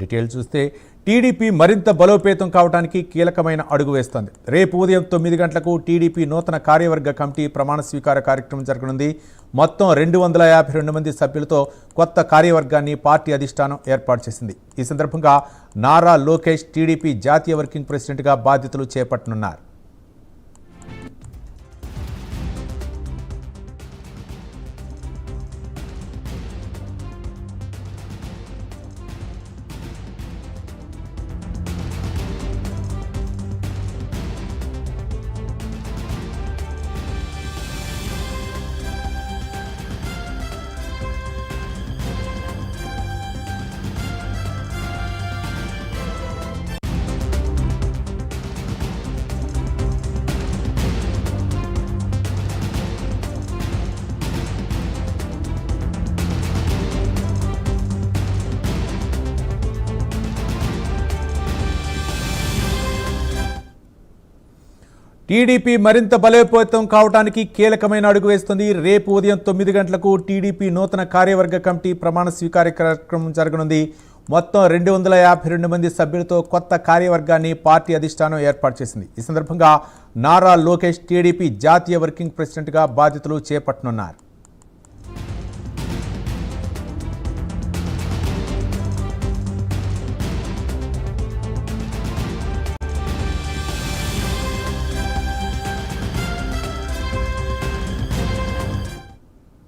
Details చూస్తే TDP మరింత బలోపేతం కావడానికి కీలకమైన అడుగు వేస్తోంది. రేపు ఉదయం 9 గంటలకు టీడీపీ నూతన కార్యవర్గ కమిటీ ప్రమాణ స్వీకార కార్యక్రమం జరగనుంది. మొత్తం 252 మంది సభ్యులతో కొత్త కార్యవర్గాన్ని పార్టీ అధిష్టానం ఏర్పాటు చేసింది. ఈ సందర్భంగా నారా లోకేష్ టీడీపీ జాతీయ వర్కింగ్ ప్రెసిడెంట్గా బాధ్యతలు చేపట్టనున్నారు. టీడీపీ మరింత బలోపేతం కావడానికి కీలకమైన అడుగు వేస్తుంది. రేపు ఉదయం 9 గంటలకు టీడీపీ నూతన కార్యవర్గ కమిటీ ప్రమాణ స్వీకార కార్యక్రమం జరగనుంది. మొత్తం 252 మంది సభ్యులతో కొత్త కార్యవర్గాన్ని పార్టీ అధిష్టానం ఏర్పాటు చేసింది. ఈ సందర్భంగా నారా లోకేష్ టీడీపీ జాతీయ వర్కింగ్ ప్రెసిడెంట్గా బాధ్యతలు చేపట్టనున్నారు.